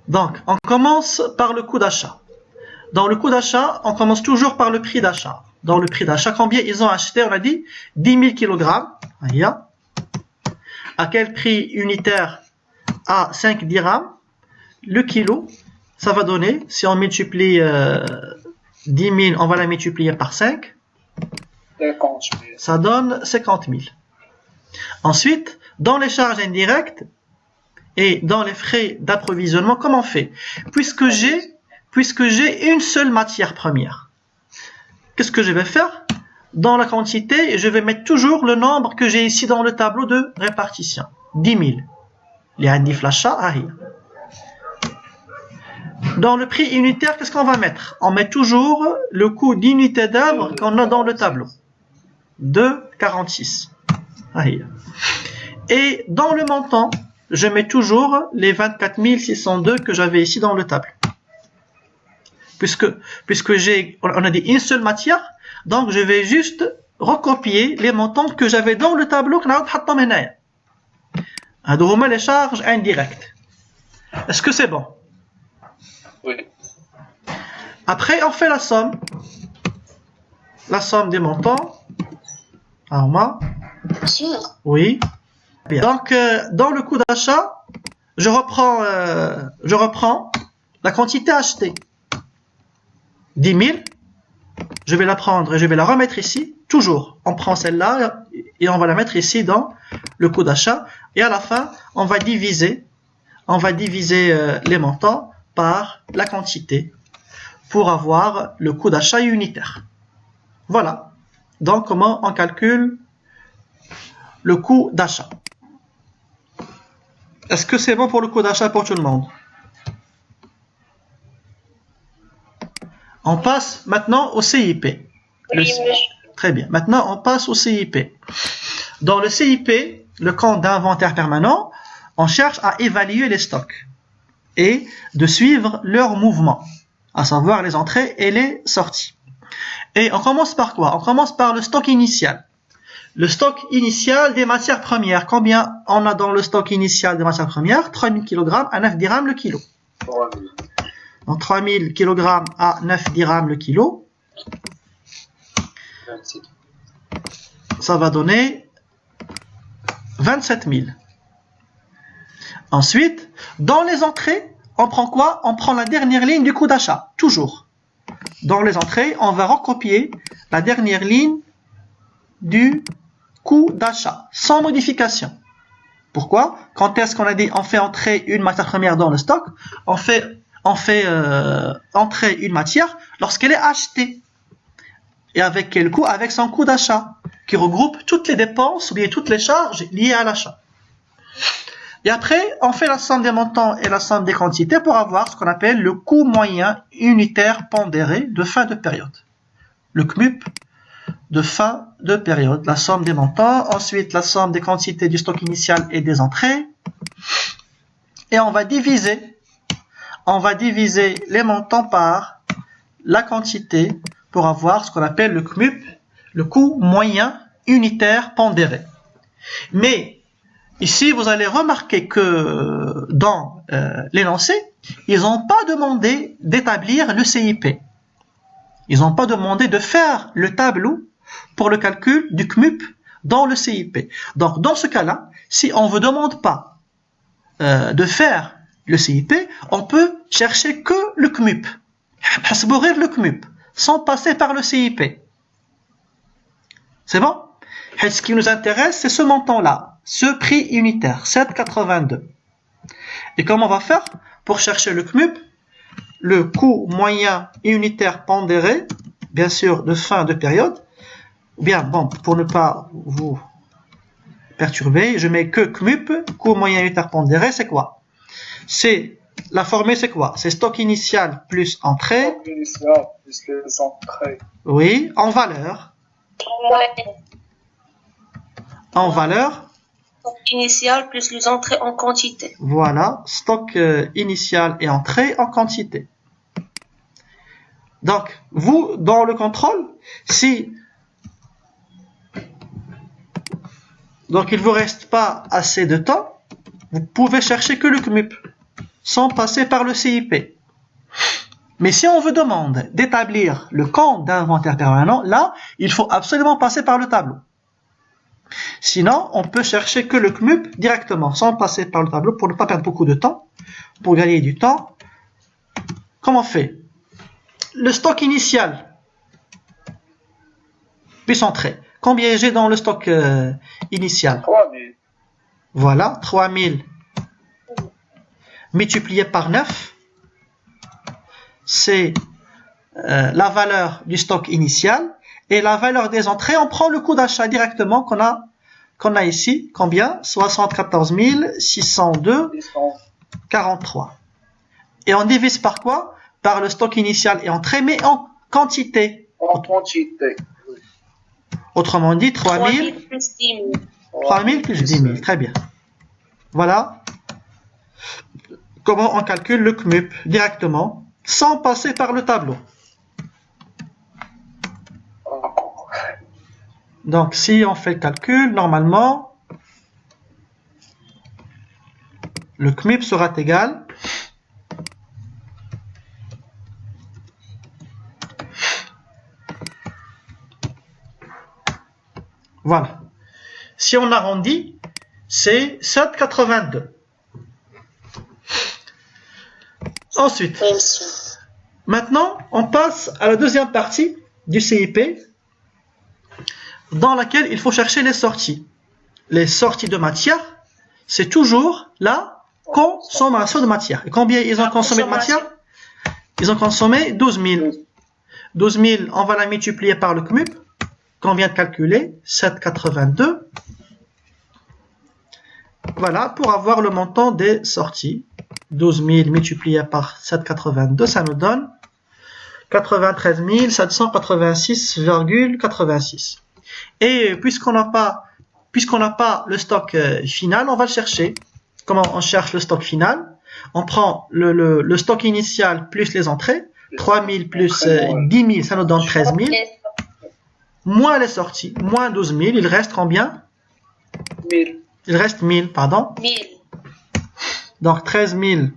Donc, on commence par le coût d'achat. Dans le coût d'achat, on commence toujours par le prix d'achat. Dans le prix d'achat, combien ils ont acheté? On a dit 10 000 kg. À quel prix unitaire? À 5 dirhams. Le kilo, ça va donner, si on multiplie 10 000, on va la multiplier par 5. Ça donne 50 000. Ensuite, dans les charges indirectes et dans les frais d'approvisionnement, comment on fait? Puisque j'ai une seule matière première, qu'est-ce que je vais faire? Dans la quantité, je vais mettre toujours le nombre que j'ai ici dans le tableau de répartition. 10 000. Les handif l'achat, dans le prix unitaire, qu'est-ce qu'on va mettre? On met toujours le coût d'unité d'œuvre qu'on a dans le tableau. 2,46. Et dans le montant, je mets toujours les 24 602 que j'avais ici dans le tableau. Puisque on a dit une seule matière, donc je vais juste recopier les montants que j'avais dans le tableau. Les charges indirectes. Est-ce que c'est bon? Oui. Après, on fait la somme. La somme des montants. Oui. Bien. Donc, dans le coût d'achat, je reprends la quantité achetée. 10 000. Je vais la prendre et je vais la remettre ici. Toujours, on prend celle-là et on va la mettre ici dans le coût d'achat. Et à la fin, on va diviser les montants par la quantité pour avoir le coût d'achat unitaire. Voilà. Donc, comment on calcule le coût d'achat? Est-ce que c'est bon pour le coût d'achat pour tout le monde? On passe maintenant au CIP. Très bien. Maintenant, on passe au CIP. Dans le CIP, le compte d'inventaire permanent, on cherche à évaluer les stocks et de suivre leur mouvement, à savoir les entrées et les sorties. Et on commence par quoi? On commence par le stock initial. Le stock initial des matières premières. Combien on a dans le stock initial des matières premières? 3000 kg à 9 dirhams le kilo. 3000. Donc 3000 kg à 9 dirhams le kilo. 26. Ça va donner 27 000. Ensuite, dans les entrées, on prend quoi? On prend la dernière ligne du coût d'achat, toujours. Dans les entrées, on va recopier la dernière ligne du coût d'achat, sans modification. Pourquoi? Quand est-ce qu'on a dit on fait entrer une matière première dans le stock? On fait entrer une matière lorsqu'elle est achetée. Et avec quel coût? Avec son coût d'achat, qui regroupe toutes les dépenses ou bien toutes les charges liées à l'achat. Et après, on fait la somme des montants et la somme des quantités pour avoir ce qu'on appelle le coût moyen unitaire pondéré de fin de période. Le CMUP de fin de période. La somme des montants, ensuite la somme des quantités du stock initial et des entrées. Et on va diviser les montants par la quantité pour avoir ce qu'on appelle le CMUP, le coût moyen unitaire pondéré. Mais ici, vous allez remarquer que dans l'énoncé, ils n'ont pas demandé d'établir le CIP. Ils n'ont pas demandé de faire le tableau pour le calcul du CMUP dans le CIP. Donc, dans ce cas-là, si on ne vous demande pas de faire le CIP, on peut chercher que le CMUP. Le CMUP, sans passer par le CIP. C'est bon? Ce qui nous intéresse, c'est ce montant-là, ce prix unitaire, 7,82. Et comment on va faire pour chercher le CMUP? Le coût moyen unitaire pondéré, bien sûr, de fin de période. Bien, bon, pour ne pas vous perturber, je mets que CMUP, coût moyen unitaire pondéré, c'est quoi? C'est, la formule, c'est quoi? C'est stock initial plus entrée. Stock initial plus les entrées. Oui, en valeur. En valeur. Stock initial plus les entrées en quantité. Voilà, stock initial et entrée en quantité. Donc, vous, dans le contrôle, si... Donc, il ne vous reste pas assez de temps, vous pouvez chercher que le CMUP. sans passer par le CIP. Mais si on vous demande d'établir le compte d'inventaire permanent, là, il faut absolument passer par le tableau. Sinon, on peut chercher que le CMUP directement, sans passer par le tableau, pour ne pas perdre beaucoup de temps. Pour gagner du temps, comment on fait? Le stock initial, puis entrée. Combien j'ai dans le stock initial? 3000. Voilà, 3000 multiplié par 9, c'est la valeur du stock initial. Et la valeur des entrées, on prend le coût d'achat directement qu'on a ici. Combien? 74 602, 43. Et on divise par quoi? Par le stock initial et entrée, mais en quantité. En quantité. Autrement dit, 3000 3000 plus 10 000. 3000 plus 10 000. Très bien. Voilà comment on calcule le CMUP directement, sans passer par le tableau. Donc, si on fait le calcul, normalement, le CMUP sera égal voilà. Si on arrondit, c'est 7,82. Ensuite, maintenant, on passe à la deuxième partie du CIP, dans laquelle il faut chercher les sorties. Les sorties de matière, c'est toujours la consommation de matière. Et combien ils ont consommé de matière? Ils ont consommé 12 000. 12 000, on va la multiplier par le CMUP, qu'on vient de calculer, 7,82. Voilà, pour avoir le montant des sorties. 12 000 multiplié par 7,82, ça nous donne 93 786,86. Et puisqu'on n'a pas le stock final, on va le chercher. Comment on cherche le stock final? On prend le stock initial plus les entrées. 3 000 plus 10 000, ça nous donne 13 000. Moins les sorties, moins 12 000, il reste combien? 1000. Il reste 1000, pardon. 1000. Donc 13 000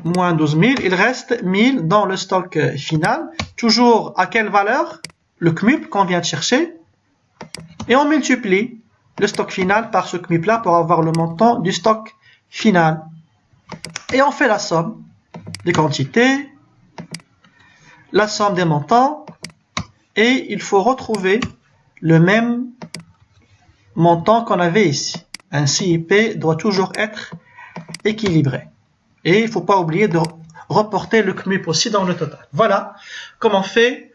moins 12 000, il reste 1000 dans le stock final. Toujours à quelle valeur? Le CMUP qu'on vient de chercher. Et on multiplie le stock final par ce CMUP là pour avoir le montant du stock final. Et on fait la somme des quantités, la somme des montants. Et il faut retrouver le même montant qu'on avait ici. Un CIP doit toujours être équilibré. Et il ne faut pas oublier de reporter le CMUP aussi dans le total. Voilà comment on fait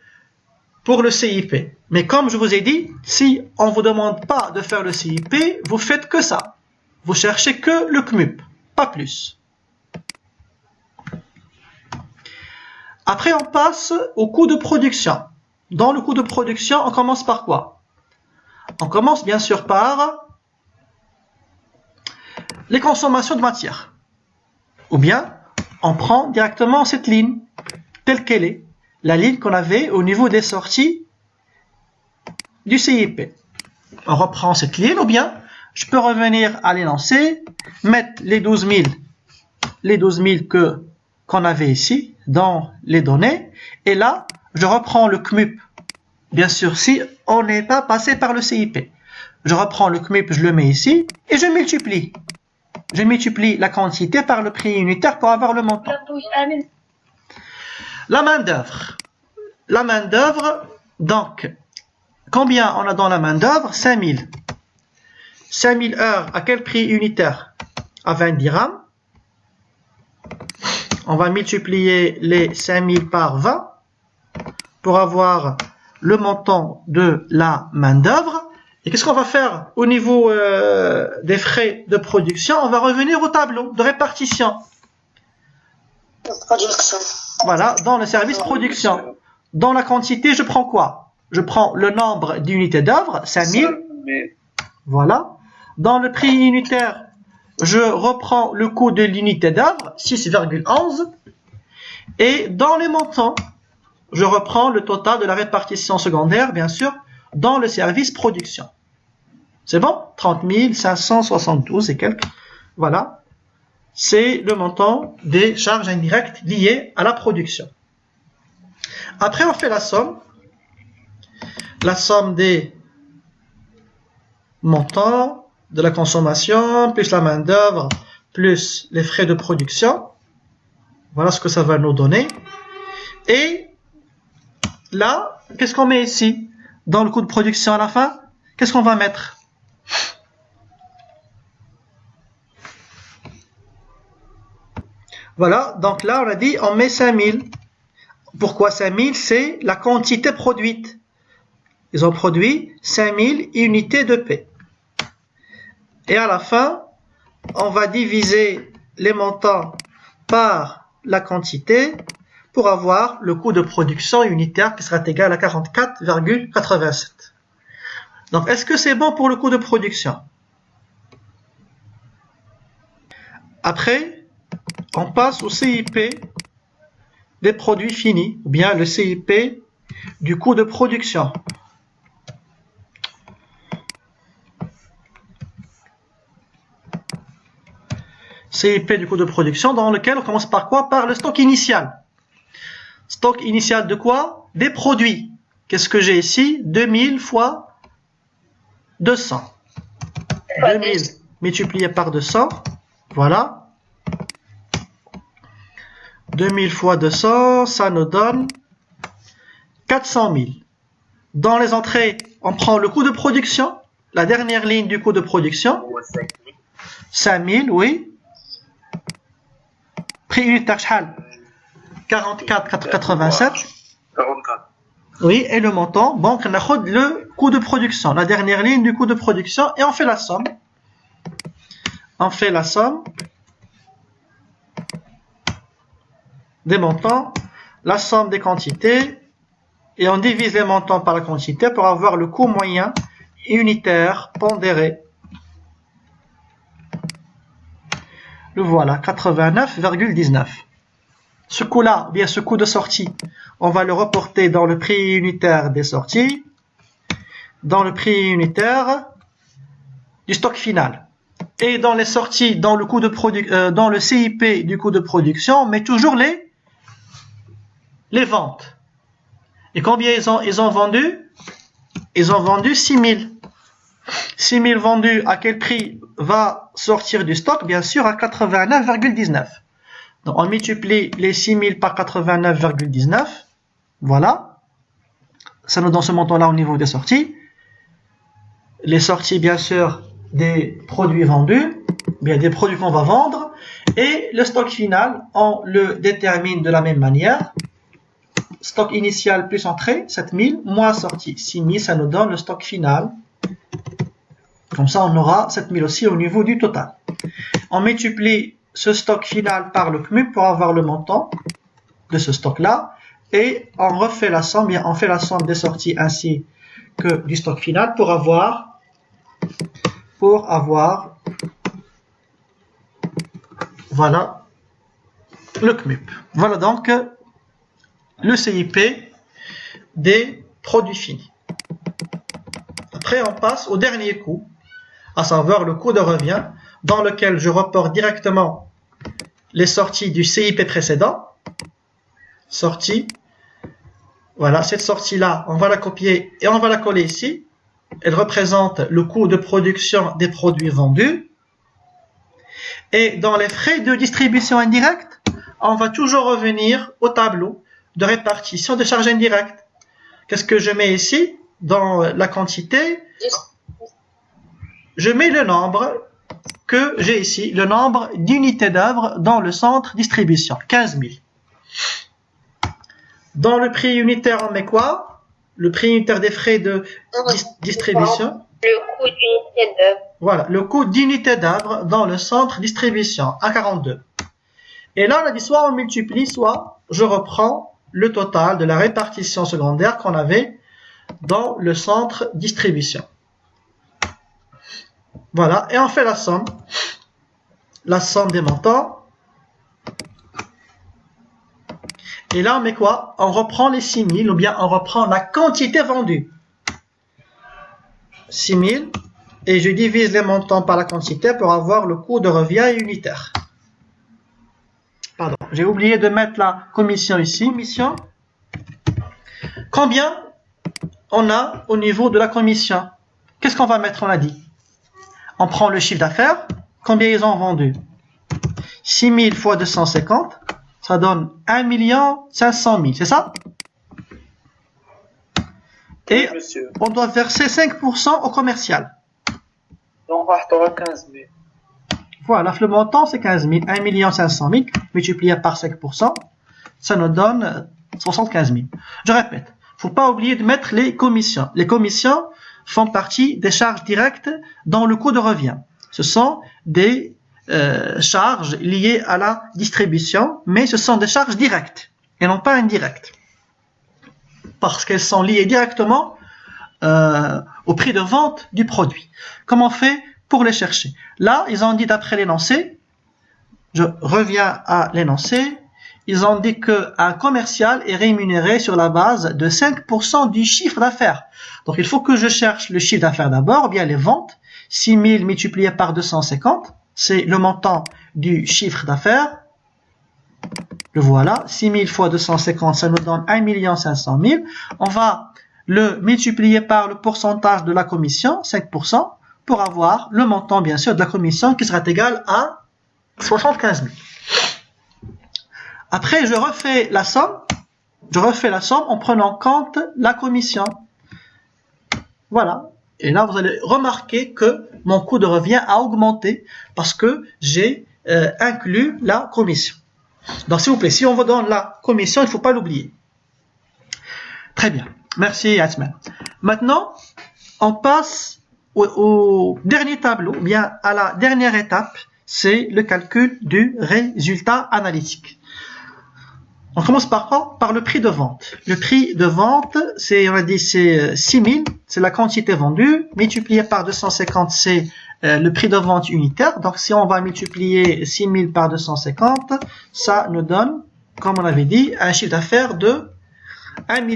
pour le CIP. Mais comme je vous ai dit, si on ne vous demande pas de faire le CIP, vous faites que ça. Vous cherchez que le CMUP, pas plus. Après, on passe au coût de production. Dans le coût de production, on commence par quoi? On commence bien sûr par les consommations de matière. Ou bien, on prend directement cette ligne, telle qu'elle est, la ligne qu'on avait au niveau des sorties du CIP. On reprend cette ligne, ou bien, je peux revenir à l'énoncé, mettre les 12 000 qu'on avait ici, dans les données, et là, je reprends le CMUP, bien sûr, si on n'est pas passé par le CIP. Je reprends le CMUP, je le mets ici, et je multiplie. Je multiplie la quantité par le prix unitaire pour avoir le montant. La main-d'œuvre. La main-d'œuvre, donc, combien on a dans la main-d'œuvre? 5000. 5000 heures, à quel prix unitaire? À 20 dirhams. On va multiplier les 5000 par 20 pour avoir le montant de la main-d'œuvre. Et qu'est-ce qu'on va faire au niveau des frais de production? On va revenir au tableau de répartition. Voilà, dans le service production. Dans la quantité, je prends quoi? Je prends le nombre d'unités d'œuvre, 5000. Voilà. Dans le prix unitaire, je reprends le coût de l'unité d'œuvre, 6,11. Et dans les montants, je reprends le total de la répartition secondaire, bien sûr, dans le service production. C'est bon? 30 572 et quelques. Voilà. C'est le montant des charges indirectes liées à la production. Après, on fait la somme. La somme des montants de la consommation, plus la main-d'œuvre, plus les frais de production. Voilà ce que ça va nous donner. Et là, qu'est-ce qu'on met ici? Dans le coût de production à la fin, qu'est-ce qu'on va mettre? Voilà, donc là, on a dit, on met 5000. Pourquoi 5000? C'est la quantité produite. Ils ont produit 5000 unités de paix. Et à la fin, on va diviser les montants par la quantité pour avoir le coût de production unitaire qui sera égal à 44,87. Donc, est-ce que c'est bon pour le coût de production? Après, on passe au CIP des produits finis, ou bien le CIP du coût de production. CIP du coût de production, dans lequel on commence par quoi? Par le stock initial. Stock initial de quoi? Des produits. Qu'est-ce que j'ai ici? 2000 fois 200. 2000 multiplié par 200. Voilà. 2000 fois 200, ça nous donne 400 000. Dans les entrées, on prend le coût de production, la dernière ligne du coût de production. 5000, oui. Prix unitaire, 44,87. 44. Oui, et le montant, donc on a le coût de production, la dernière ligne du coût de production, et on fait la somme. On fait la somme des montants, la somme des quantités, et on divise les montants par la quantité pour avoir le coût moyen unitaire pondéré. Le voilà, 89,19. Ce coût-là, bien ce coût de sortie, on va le reporter dans le prix unitaire des sorties, dans le prix unitaire du stock final. Et dans les sorties, dans le coût de dans le CIP du coût de production, on met toujours les ventes. Et combien ils ont vendu? Ils ont vendu 6000. 6000 vendus, à quel prix va sortir du stock? Bien sûr, à 89,19. Donc, on multiplie les 6000 par 89,19. Voilà. Ça nous donne ce montant-là au niveau des sorties. Les sorties, bien sûr, des produits vendus, bien des produits qu'on va vendre. Et le stock final, on le détermine de la même manière. Stock initial plus entrée, 7000, moins sortie, 6000, ça nous donne le stock final. Comme ça, on aura 7000 aussi au niveau du total. On multiplie ce stock final par le CMUP pour avoir le montant de ce stock-là. Et on refait la somme, bien, on fait la somme des sorties ainsi que du stock final pour avoir voilà, le CMUP. Voilà donc le CIP des produits finis. Après, on passe au dernier coût, à savoir le coût de revient, dans lequel je reporte directement les sorties du CIP précédent. Sortie. Voilà, cette sortie-là, on va la copier et on va la coller ici. Elle représente le coût de production des produits vendus. Et dans les frais de distribution indirecte, on va toujours revenir au tableau de répartition de charges indirectes. Qu'est-ce que je mets ici? Dans la quantité, je mets le nombre que j'ai ici, le nombre d'unités d'œuvre dans le centre distribution, 15 000. Dans le prix unitaire, on met quoi? Le prix unitaire des frais de distribution. Le coût d'unité d'œuvre. Voilà, le coût d'unité d'œuvre dans le centre distribution, à 42. Et là, on a dit soit on multiplie, soit je reprends le total de la répartition secondaire qu'on avait dans le centre distribution. Voilà, et on fait la somme des montants. Et là, on met quoi? On reprend les 6000 ou bien on reprend la quantité vendue. 6000 et je divise les montants par la quantité pour avoir le coût de revient unitaire. Pardon, j'ai oublié de mettre la commission ici. Commission. Combien on a au niveau de la commission? Qu'est-ce qu'on va mettre? On a dit. On prend le chiffre d'affaires. Combien ils ont vendu? 6000 fois 250, ça donne 1 500 000, c'est ça? Et Oui, monsieur. on doit verser 5% au commercial. Donc, on aura 15 000. Voilà, le montant c'est 15 000. 1 500 000 multiplié par 5%, ça nous donne 75 000. Je répète, il ne faut pas oublier de mettre les commissions. Les commissions font partie des charges directes dans le coût de revient. Ce sont des charges liées à la distribution, mais ce sont des charges directes et non pas indirectes. Parce qu'elles sont liées directement au prix de vente du produit. Comment on fait pour les chercher? Là, ils ont dit d'après l'énoncé, je reviens à l'énoncé, ils ont dit qu'un commercial est rémunéré sur la base de 5% du chiffre d'affaires. Donc il faut que je cherche le chiffre d'affaires d'abord, bien les ventes, 6000 multiplié par 250, c'est le montant du chiffre d'affaires. Le voilà, 6000 fois 250, ça nous donne 1 500 000. On va le multiplier par le pourcentage de la commission, 5%, pour avoir le montant, bien sûr, de la commission qui sera égal à 75 000. Après, je refais la somme en prenant en compte la commission. Voilà. Et là, vous allez remarquer que mon coût de revient a augmenté parce que j'ai inclus la commission. Donc, s'il vous plaît, si on vous donne la commission, il ne faut pas l'oublier. Très bien. Merci, Asman. Maintenant, on passe au dernier tableau, bien à la dernière étape, c'est le calcul du résultat analytique. On commence par quoi? Par le prix de vente. Le prix de vente, on a dit, c'est 6000, c'est la quantité vendue, multiplié par 250, c'est le prix de vente unitaire. Donc, si on va multiplier 6000 par 250, ça nous donne, comme on avait dit, un chiffre d'affaires de 1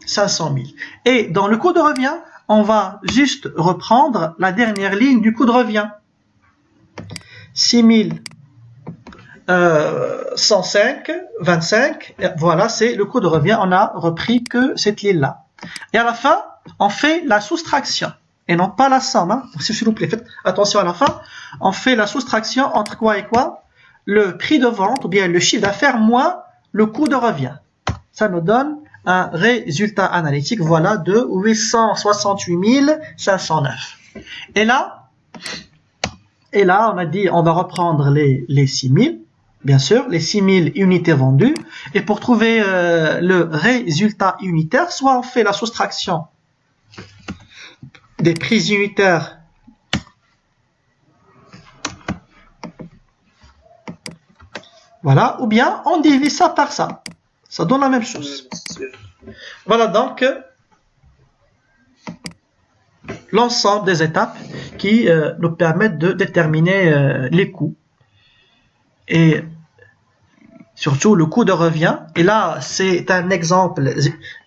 500 000. Et dans le coût de revient, on va juste reprendre la dernière ligne du coût de revient. 6000 105, 25, voilà, c'est le coût de revient. On a repris que cette ligne-là. Et à la fin, on fait la soustraction et non pas la somme. Hein. S'il vous plaît, faites attention à la fin. On fait la soustraction entre quoi et quoi? Le prix de vente ou bien le chiffre d'affaires moins le coût de revient. Ça nous donne un résultat analytique, voilà, de 868 509. Et là, on a dit, on va reprendre les 6000. Bien sûr, les 6000 unités vendues. Et pour trouver le résultat unitaire, soit on fait la soustraction des prix unitaires voilà, ou bien on divise ça par ça. Ça donne la même chose. Voilà donc l'ensemble des étapes qui nous permettent de déterminer les coûts. Et surtout le coût de revient. Et là, c'est un exemple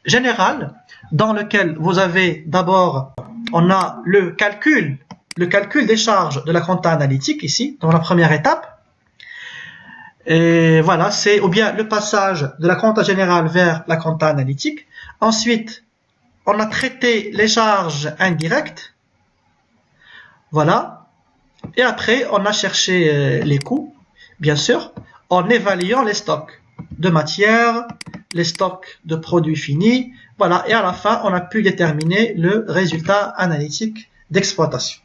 général dans lequel vous avez d'abord, on a le calcul des charges de la compta analytique ici, dans la première étape. Et voilà, c'est ou bien le passage de la compta générale vers la compta analytique. Ensuite, on a traité les charges indirectes. Voilà. Et après, on a cherché les coûts. Bien sûr, en évaluant les stocks de matière, les stocks de produits finis, voilà, et à la fin, on a pu déterminer le résultat analytique d'exploitation.